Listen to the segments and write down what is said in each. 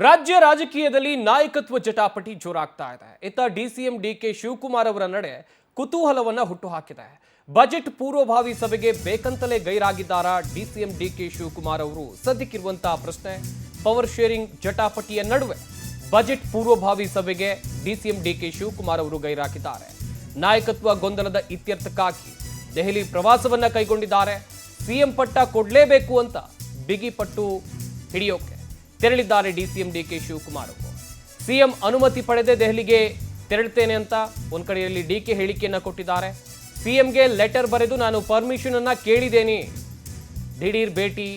ರಾಜ್ಯ ರಾಜಕೀಯದಲ್ಲಿ ನಾಯಕತ್ವ ಜಟಾಪಟಿ ಜೋರಾಗ್ತಾ ಇದೆ. ಇತ್ತ ಡಿಸಿಎಂ ಡಿಕೆ ಶಿವಕುಮಾರ್ ಅವರ ನಡೆ ಕುತೂಹಲವನ್ನ ಹುಟ್ಟುಹಾಕಿದೆ. ಬಜೆಟ್ ಪೂರ್ವಭಾವಿ ಸಭೆಗೆ ಬೇಕಂತಲೇ ಗೈರಾಗಿದ್ದಾರಾ ಡಿಸಿಎಂ ಡಿಕೆ ಶಿವಕುಮಾರ್ ಅವರು? ಸದ್ಯಕ್ಕಿರುವಂತಹ ಪ್ರಶ್ನೆ. ಪವರ್ ಶೇರಿಂಗ್ ಜಟಾಪಟಿಯ ನಡುವೆ ಬಜೆಟ್ ಪೂರ್ವಭಾವಿ ಸಭೆಗೆ ಡಿಸಿಎಂ ಡಿಕೆ ಶಿವಕುಮಾರ್ ಅವರು ಗೈರಾಗಿದ್ದಾರೆ. ನಾಯಕತ್ವ ಗೊಂದಲದ ಇತ್ಯರ್ಥಕ್ಕಾಗಿ ದೆಹಲಿ ಪ್ರವಾಸವನ್ನ ಕೈಗೊಂಡಿದ್ದಾರೆ. ಸಿಎಂ ಪಟ್ಟ ಕೊಡಲೇಬೇಕು ಅಂತ ಬಿಗಿ ಪಟ್ಟು ಹಿಡಿಯೋಕೆ ತೆರಳಿದ್ದಾರೆ ಡಿಸಿಎಂ ಡಿಕೆ ಶಿವಕುಮಾರ್ ಅವರು. ಸಿಎಂ ಅನುಮತಿ ಪಡೆದೇ ದೆಹಲಿಗೆ ತೆರಳುತ್ತೇನೆ ಅಂತ ಒಂದ್ ಕಡೆಯಲ್ಲಿ ಡಿಕೆ ಹೇಳಿಕೆಯನ್ನ ಕೊಟ್ಟಿದ್ದಾರೆ. ಸಿಎಂಗೆ ಲೆಟರ್ ಬರೆದು ನಾನು ಪರ್ಮಿಷನ್ ಅನ್ನ ಕೇಳಿದ್ದೇನೆ. ದಿಢೀರ್ ಭೇಟಿ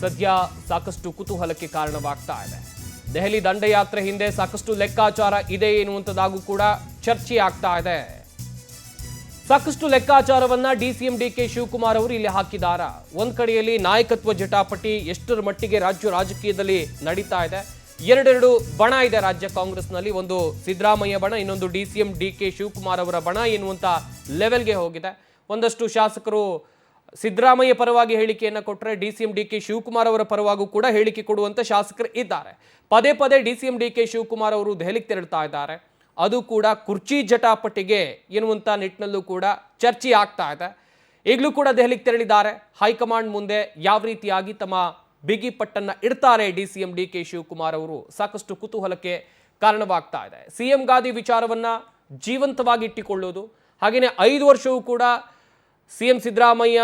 ಸದ್ಯ ಸಾಕಷ್ಟು ಕುತೂಹಲಕ್ಕೆ ಕಾರಣವಾಗ್ತಾ ಇದೆ. ದೆಹಲಿ ದಂಡಯಾತ್ರೆ ಹಿಂದೆ ಸಾಕಷ್ಟು ಲೆಕ್ಕಾಚಾರ ಇದೆ ಎನ್ನುವಂಥದ್ದಾಗೂ ಕೂಡ ಚರ್ಚೆ ಆಗ್ತಾ ಇದೆ. ಸಾಕಷ್ಟು ಲೆಕ್ಕಾಚಾರವನ್ನ ಡಿಸಿಎಂ ಡಿಕೆ ಶಿವಕುಮಾರ್ ಅವರು ಇಲ್ಲಿ ಹಾಕಿದಾರ. ಒಂದ್ ಕಡೆಯಲ್ಲಿ ನಾಯಕತ್ವ ಜಟಾಪಟಿ ಎಷ್ಟರ ಮಟ್ಟಿಗೆ ರಾಜ್ಯ ರಾಜಕೀಯದಲ್ಲಿ ನಡೀತಾ ಇದೆ. ಎರಡೆರಡು ಬಣ ಇದೆ ರಾಜ್ಯ ಕಾಂಗ್ರೆಸ್ನಲ್ಲಿ. ಒಂದು ಸಿದ್ದರಾಮಯ್ಯ ಬಣ, ಇನ್ನೊಂದು ಡಿಸಿಎಂ ಡಿಕೆ ಶಿವಕುಮಾರ್ ಅವರ ಬಣ ಎನ್ನುವಂತ ಲೆವೆಲ್ಗೆ ಹೋಗಿದೆ. ಒಂದಷ್ಟು ಶಾಸಕರು ಸಿದ್ದರಾಮಯ್ಯ ಪರವಾಗಿ ಹೇಳಿಕೆಯನ್ನು ಕೊಟ್ಟರೆ, ಡಿಸಿಎಂ ಡಿಕೆ ಶಿವಕುಮಾರ್ ಅವರ ಪರವಾಗೂ ಕೂಡ ಹೇಳಿಕೆ ಕೊಡುವಂತ ಶಾಸಕರು ಇದ್ದಾರೆ. ಪದೇ ಪದೇ ಡಿಸಿಎಂ ಡಿಕೆ ಶಿವಕುಮಾರ್ ಅವರು ದೆಹಲಿಗೆ ತೆರಳುತ್ತಾ ಇದ್ದಾರೆ. ಅದು ಕೂಡ ಕುರ್ಚಿ ಜಟಾಪಟಿಗೆ ಎನ್ನುವಂಥ ನಿಟ್ಟಿನಲ್ಲೂ ಕೂಡ ಚರ್ಚೆ ಆಗ್ತಾ ಇದೆ. ಈಗಲೂ ಕೂಡ ದೆಹಲಿಗೆ ತೆರಳಿದ್ದಾರೆ. ಹೈಕಮಾಂಡ್ ಮುಂದೆ ಯಾವ ರೀತಿಯಾಗಿ ತಮ್ಮ ಬಿಗಿ ಪಟ್ಟನ್ನ ಇಡ್ತಾರೆ ಡಿಸಿಎಂ ಡಿಕೆ ಶಿವಕುಮಾರ್ ಅವರು? ಸಾಕಷ್ಟು ಕುತೂಹಲಕ್ಕೆ ಕಾರಣವಾಗ್ತಾ ಇದೆ. ಸಿಎಂ ಗಾದಿ ವಿಚಾರವನ್ನ ಜೀವಂತವಾಗಿ ಇಟ್ಟುಕೊಳ್ಳೋದು, ಹಾಗೆಯೇ 5 ವರ್ಷವೂ ಕೂಡ ಸಿಎಂ ಸಿದ್ದರಾಮಯ್ಯ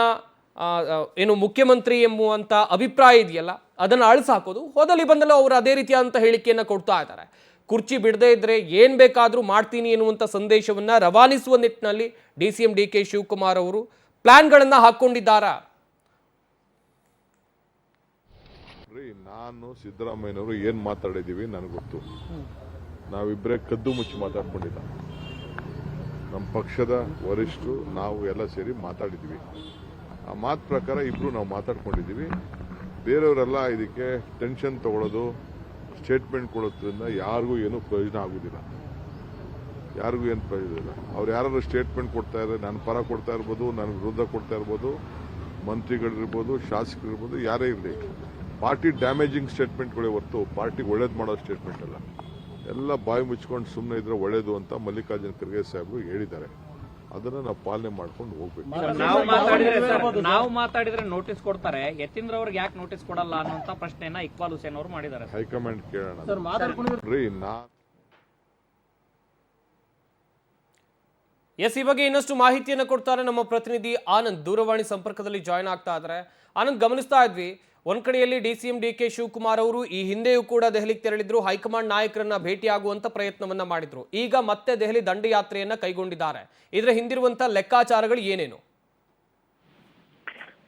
ಏನು ಮುಖ್ಯಮಂತ್ರಿ ಎಂಬುವಂಥ ಅಭಿಪ್ರಾಯ ಇದೆಯಲ್ಲ, ಅದನ್ನು ಅಳಿಸಾಕೋದು. ಹೋದಲ್ಲಿ ಬಂದಲ್ಲೂ ಅವರು ಅದೇ ರೀತಿಯಾದಂಥ ಹೇಳಿಕೆಯನ್ನು ಕೊಡ್ತಾ ಇದ್ದಾರೆ. ಕುರ್ಚಿ ಬಿಡದೇ ಇದ್ರೆ ಏನ್ ಬೇಕಾದ್ರೂ ಮಾಡ್ತೀನಿ ಎನ್ನುವಂಥ ಸಂದೇಶವನ್ನ ರವಾನಿಸುವ ನಿಟ್ಟಿನಲ್ಲಿ ಡಿಸಿಎಂ ಡಿಕೆ ಶಿವಕುಮಾರ್ ಅವರು ಪ್ಲಾನ್ಗಳನ್ನ ಹಾಕೊಂಡಿದ್ದಾರಾ? ನಾನು ಸಿದ್ದರಾಮಯ್ಯನವರು ಏನ್ ಮಾತಾಡಿದೀವಿ ನನಗೆ ಗೊತ್ತು. ನಾವಿಬ್ಬರೇ ಕದ್ದು ಮುಚ್ಚಿ ಮಾತಾಡ್ಕೊಂಡಿಲ್ಲ. ನಮ್ಮ ಪಕ್ಷದ ವರಿಷ್ಠರು ನಾವು ಎಲ್ಲ ಸೇರಿ ಮಾತಾಡಿದ್ದೀವಿ. ಆ ಮಾತು ಪ್ರಕಾರ ಇಬ್ರು ನಾವು ಮಾತಾಡ್ಕೊಂಡಿದ್ದೀವಿ. ಬೇರೆಯವರೆಲ್ಲ ಇದಕ್ಕೆ ಟೆನ್ಷನ್ ತಗೊಳ್ಳೋದು, ಸ್ಟೇಟ್ಮೆಂಟ್ ಕೊಡೋದ್ರಿಂದ ಯಾರಿಗೂ ಏನೂ ಪ್ರಯೋಜನ ಆಗೋದಿಲ್ಲ. ಯಾರಿಗೂ ಏನು ಪ್ರಯೋಜನ ಇಲ್ಲ. ಅವ್ರು ಯಾರು ಸ್ಟೇಟ್ಮೆಂಟ್ ಕೊಡ್ತಾ ಇದ್ದಾರೆ, ನನ್ನ ಪರ ಕೊಡ್ತಾ ಇರ್ಬೋದು, ನನ್ನ ವಿರುದ್ಧ ಕೊಡ್ತಾ ಇರ್ಬೋದು, ಮಂತ್ರಿಗಳಿರ್ಬೋದು, ಶಾಸಕರಿರ್ಬೋದು, ಯಾರೇ ಇರಲಿ, ಪಾರ್ಟಿ ಡ್ಯಾಮೇಜಿಂಗ್ ಸ್ಟೇಟ್ಮೆಂಟ್ಗಳೇ ಹೊರತು ಪಾರ್ಟಿಗೆ ಒಳ್ಳೇದು ಮಾಡೋ ಸ್ಟೇಟ್ಮೆಂಟ್ ಅಲ್ಲ. ಎಲ್ಲ ಬಾಯಿ ಮುಚ್ಕೊಂಡು ಸುಮ್ಮನೆ ಇದ್ರೆ ಒಳ್ಳೇದು ಅಂತ ಮಲ್ಲಿಕಾರ್ಜುನ ಖರ್ಗೆ ಸಾಹೇಬರು ಹೇಳಿದ್ದಾರೆ. ಅದನ್ನ ನಾವು ಪಾಲನೆ ಮಾಡ್ಕೊಂಡು ಹೋಗ್ಬೇಕು. ನಾವು ಮಾತಾಡಿದ್ರೆ ನೋಟಿಸ್ ಕೊಡ್ತಾರೆ, ಯತೀಂದ್ರ ಅವ್ರಿಗೆ ಯಾಕೆ ನೋಟಿಸ್ ಕೊಡಲ್ಲ ಅನ್ನೋಂತ ಪ್ರಶ್ನೆಯನ್ನ ಇಕ್ಬಾಲ್ ಹುಸೇನ್ ಅವರು ಮಾಡಿದ್ದಾರೆ. ಹೈಕಮಾಂಡ್ ಕೇಳೋಣ. ಎಸ್, ಈ ಬಗ್ಗೆ ಇನ್ನಷ್ಟು ಮಾಹಿತಿಯನ್ನು ಕೊಡ್ತಾರೆ ನಮ್ಮ ಪ್ರತಿನಿಧಿ ಆನಂದ್. ದೂರವಾಣಿ ಸಂಪರ್ಕದಲ್ಲಿ ಜಾಯ್ನ್ ಆಗ್ತಾ ಇದ್ದಾರೆ. ಆನಂದ್, ಗಮನಿಸ್ತಾ ಇದ್ವಿ ಒಂದ್ ಕಡೆಯಲ್ಲಿ ಡಿಸಿಎಂ ಡಿಕೆ ಶಿವಕುಮಾರ್ ಅವರು ಈ ಹಿಂದೆಯೂ ಕೂಡ ದೆಹಲಿಗೆ ತೆರಳಿದ್ರು, ಹೈಕಮಾಂಡ್ ನಾಯಕರನ್ನ ಭೇಟಿಯಾಗುವಂತ ಪ್ರಯತ್ನವನ್ನ ಮಾಡಿದ್ರು. ಈಗ ಮತ್ತೆ ದೆಹಲಿ ದಂಡಯಾತ್ರೆಯನ್ನ ಕೈಗೊಂಡಿದ್ದಾರೆ. ಇದರ ಹಿಂದಿರುವಂತ ಲೆಕ್ಕಾಚಾರಗಳು ಏನೇನು?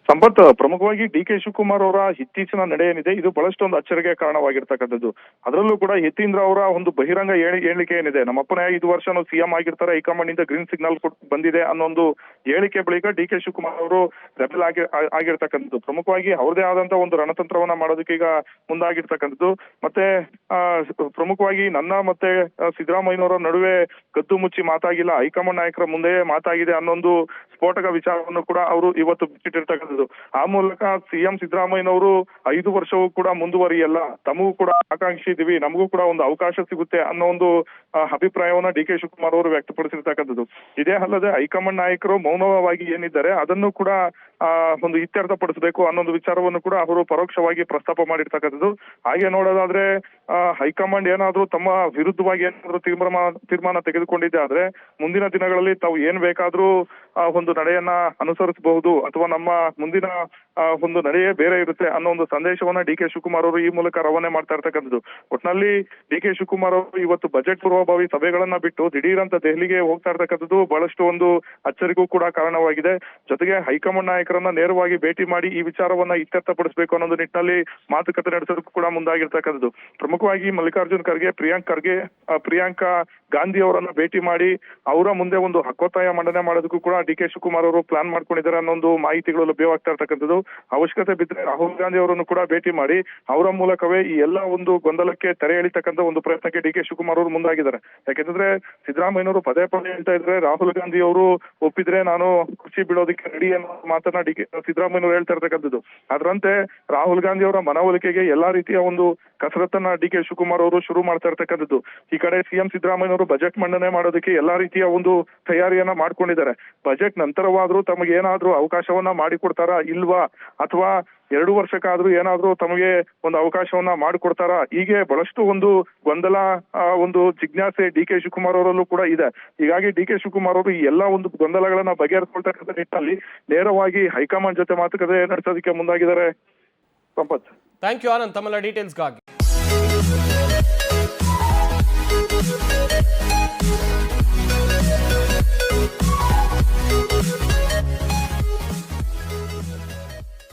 ಸಂಪತ್, ಪ್ರಮುಖವಾಗಿ ಡಿಕೆ ಶಿವಕುಮಾರ್ ಅವರ ಇತ್ತೀಚಿನ ನಡೆ ಏನಿದೆ ಇದು ಬಹಳಷ್ಟು ಒಂದು ಅಚ್ಚರಿಗೆ ಕಾರಣವಾಗಿರ್ತಕ್ಕಂಥದ್ದು. ಅದರಲ್ಲೂ ಕೂಡ ಯತೀಂದ್ರ ಅವರ ಒಂದು ಬಹಿರಂಗ ಹೇಳಿಕೆ ಏನಿದೆ, ನಮ್ಮಪ್ಪನೇ 5 ವರ್ಷ ಸಿಎಂ ಆಗಿರ್ತಾರೆ, ಹೈಕಮಾಂಡ್ ಇಂದ ಗ್ರೀನ್ ಸಿಗ್ನಲ್ ಬಂದಿದೆ ಅನ್ನೋ ಒಂದು ಹೇಳಿಕೆ ಬಳಿಕ ಡಿಕೆ ಶಿವಕುಮಾರ್ ಅವರು ರೆಬೆಲ್ ಆಗಿರ್ತಕ್ಕಂಥದ್ದು. ಪ್ರಮುಖವಾಗಿ ಅವ್ರದೇ ಆದಂತ ಒಂದು ರಣತಂತ್ರವನ್ನ ಮಾಡೋದಕ್ಕೆ ಈಗ ಮುಂದಾಗಿರ್ತಕ್ಕಂಥದ್ದು. ಮತ್ತೆ ಪ್ರಮುಖವಾಗಿ ನನ್ನ ಮತ್ತೆ ಸಿದ್ದರಾಮಯ್ಯನವರ ನಡುವೆ ಕದ್ದು ಮುಚ್ಚಿ ಮಾತಾಗಿಲ್ಲ, ಹೈಕಮಾಂಡ್ ನಾಯಕರ ಮುಂದೆ ಮಾತಾಗಿದೆ ಅನ್ನೊಂದು ಸ್ಫೋಟಕ ವಿಚಾರವನ್ನು ಕೂಡ ಅವರು ಇವತ್ತು ಬಿಟ್ಟಿಟ್ಟಿರ್ತಕ್ಕಂಥದ್ದು. ಆ ಮೂಲಕ ಸಿಎಂ ಸಿದ್ದರಾಮಯ್ಯನವರು 5 ವರ್ಷವೂ ಕೂಡ ಮುಂದುವರಿಯಲ್ಲ, ತಮಗೂ ಕೂಡ ಆಕಾಂಕ್ಷಿ ಇದೀವಿ, ನಮಗೂ ಕೂಡ ಒಂದು ಅವಕಾಶ ಸಿಗುತ್ತೆ ಅನ್ನೋ ಒಂದು ಅಭಿಪ್ರಾಯವನ್ನ ಡಿಕೆ ಶಿವಕುಮಾರ್ ಅವರು ವ್ಯಕ್ತಪಡಿಸಿರ್ತಕ್ಕಂಥದ್ದು. ಇದೇ ಅಲ್ಲದೆ ಹೈಕಮಾಂಡ್ ನಾಯಕರು ಮೌನವಾಗಿ ಏನಿದ್ದಾರೆ ಅದನ್ನು ಕೂಡ ಒಂದು ಇತ್ಯರ್ಥಪಡಿಸಬೇಕು ಅನ್ನೊಂದು ವಿಚಾರವನ್ನು ಕೂಡ ಅವರು ಪರೋಕ್ಷವಾಗಿ ಪ್ರಸ್ತಾಪ ಮಾಡಿರ್ತಕ್ಕಂಥದ್ದು. ಹಾಗೆ ನೋಡೋದಾದ್ರೆ ಹೈಕಮಾಂಡ್ ಏನಾದ್ರೂ ತಮ್ಮ ವಿರುದ್ಧವಾಗಿ ಏನಾದ್ರೂ ತೀರ್ಮಾನ ತೆಗೆದುಕೊಂಡಿದ್ದೆ ಆದ್ರೆ ಮುಂದಿನ ದಿನಗಳಲ್ಲಿ ತಾವು ಏನ್ ಬೇಕಾದ್ರೂ ಒಂದು ನಡೆಯನ್ನ ಅನುಸರಿಸಬಹುದು, ಅಥವಾ ನಮ್ಮ ಮುಂದಿನ ಒಂದು ನಡೆಯೇ ಬೇರೆ ಇರುತ್ತೆ ಅನ್ನೋ ಒಂದು ಸಂದೇಶವನ್ನ ಡಿಕೆ ಶಿವಕುಮಾರ್ ಅವರು ಈ ಮೂಲಕ ರವಾನೆ ಮಾಡ್ತಾ ಇರ್ತಕ್ಕಂಥದ್ದು. ಒಟ್ನಲ್ಲಿ ಡಿಕೆ ಶಿವಕುಮಾರ್ ಅವರು ಇವತ್ತು ಬಜೆಟ್ ಪೂರ್ವಭಾವಿ ಸಭೆಗಳನ್ನ ಬಿಟ್ಟು ದಿಢೀರ್ ಅಂತ ದೆಹಲಿಗೆ ಹೋಗ್ತಾ ಇರ್ತಕ್ಕಂಥದ್ದು ಬಹಳಷ್ಟು ಒಂದು ಅಚ್ಚರಿಗೂ ಕೂಡ ಕಾರಣವಾಗಿದೆ. ಜೊತೆಗೆ ಹೈಕಮಾಂಡ್ ನಾಯಕರನ್ನ ನೇರವಾಗಿ ಭೇಟಿ ಮಾಡಿ ಈ ವಿಚಾರವನ್ನ ಇತ್ಯರ್ಥಪಡಿಸಬೇಕು ಅನ್ನೋ ನಿಟ್ಟಿನಲ್ಲಿ ಮಾತುಕತೆ ನಡೆಸೋದಕ್ಕೂ ಕೂಡ ಮುಂದಾಗಿರ್ತಕ್ಕಂಥದ್ದು. ಪ್ರಮುಖವಾಗಿ ಮಲ್ಲಿಕಾರ್ಜುನ್ ಖರ್ಗೆ, ಪ್ರಿಯಾಂಕಾ ಗಾಂಧಿ ಅವರನ್ನ ಭೇಟಿ ಮಾಡಿ ಅವರ ಮುಂದೆ ಒಂದು ಹಕ್ಕೊತ್ತಾಯ ಮಂಡನೆ ಮಾಡೋದಕ್ಕೂ ಕೂಡ ಡಿಕೆ ಶಿವಕುಮಾರ್ ಅವರು ಪ್ಲಾನ್ ಮಾಡ್ಕೊಂಡಿದ್ದಾರೆ ಅನ್ನೋ ಒಂದು ಮಾಹಿತಿಗಳು ಲಭ್ಯವಾಗ್ತಾ ಇರ್ತಕ್ಕಂಥದ್ದು. ಅವಶ್ಯಕತೆ ಬಿದ್ದರೆ ರಾಹುಲ್ ಗಾಂಧಿ ಅವರನ್ನು ಕೂಡ ಭೇಟಿ ಮಾಡಿ ಅವರ ಮೂಲಕವೇ ಈ ಎಲ್ಲ ಒಂದು ಗೊಂದಲಕ್ಕೆ ತೆರೆ ಎಳಿತಕ್ಕಂಥ ಒಂದು ಪ್ರಯತ್ನಕ್ಕೆ ಡಿ ಕೆ ಶಿವಕುಮಾರ್ ಅವರು ಮುಂದಾಗಿದ್ದಾರೆ. ಯಾಕೆಂದ್ರೆ ಸಿದ್ದರಾಮಯ್ಯನವರು ಪದೇ ಪದೇ ಹೇಳ್ತಾ ಇದ್ರೆ ರಾಹುಲ್ ಗಾಂಧಿ ಅವರು ಒಪ್ಪಿದ್ರೆ ನಾನು ಕುರ್ಚಿ ಬಿಡೋದಕ್ಕೆ ರೆಡಿ ಅನ್ನೋ ಮಾತನ್ನ ಸಿದ್ದರಾಮಯ್ಯನವರು ಹೇಳ್ತಾ ಇರ್ತಕ್ಕಂಥದ್ದು. ಅದರಂತೆ ರಾಹುಲ್ ಗಾಂಧಿ ಅವರ ಮನವೊಲಿಕೆಗೆ ಎಲ್ಲಾ ರೀತಿಯ ಒಂದು ಕಸರತ್ತನ್ನ ಡಿ ಕೆ ಶಿವಕುಮಾರ್ ಅವರು ಶುರು ಮಾಡ್ತಾ ಇರ್ತಕ್ಕಂಥದ್ದು. ಈ ಕಡೆ ಸಿಎಂ ಸಿದ್ದರಾಮಯ್ಯನವರು ಬಜೆಟ್ ಮಂಡನೆ ಮಾಡೋದಕ್ಕೆ ಎಲ್ಲಾ ರೀತಿಯ ಒಂದು ತಯಾರಿಯನ್ನ ಮಾಡ್ಕೊಂಡಿದ್ದಾರೆ. ಬಜೆಟ್ ನಂತರವಾದ್ರೂ ತಮಗೆ ಏನಾದ್ರೂ ಅವಕಾಶವನ್ನ ಮಾಡಿಕೊಡ್ತಾರಾ ಇಲ್ವಾ, ಅಥವಾ 2 ವರ್ಷಕ್ಕಾದ್ರೂ ಏನಾದ್ರೂ ತಮಗೆ ಒಂದು ಅವಕಾಶವನ್ನ ಮಾಡಿಕೊಡ್ತಾರಾ, ಹೀಗೆ ಬಹಳಷ್ಟು ಒಂದು ಗೊಂದಲ ಒಂದು ಜಿಜ್ಞಾಸೆ ಡಿ ಕೆ ಶಿವಕುಮಾರ್ ಅವರಲ್ಲೂ ಕೂಡ ಇದೆ. ಹೀಗಾಗಿ ಡಿ ಕೆ ಶಿವಕುಮಾರ್ ಅವರು ಈ ಎಲ್ಲಾ ಒಂದು ಗೊಂದಲಗಳನ್ನ ಬಗೆಹರಿಸ್ಕೊಳ್ತಕ್ಕಂಥ ನಿಟ್ಟಿನಲ್ಲಿ ನೇರವಾಗಿ ಹೈಕಮಾಂಡ್ ಜೊತೆ ಮಾತುಕತೆ ನಡೆಸೋದಕ್ಕೆ ಮುಂದಾಗಿದ್ದಾರೆ. ಸಂಪತ್. ಥ್ಯಾಂಕ್ ಯು ಆನಂದ್ ತಮ್ಮೆಲ್ಲ ಡೀಟೇಲ್ಸ್ಗಾಗಿ.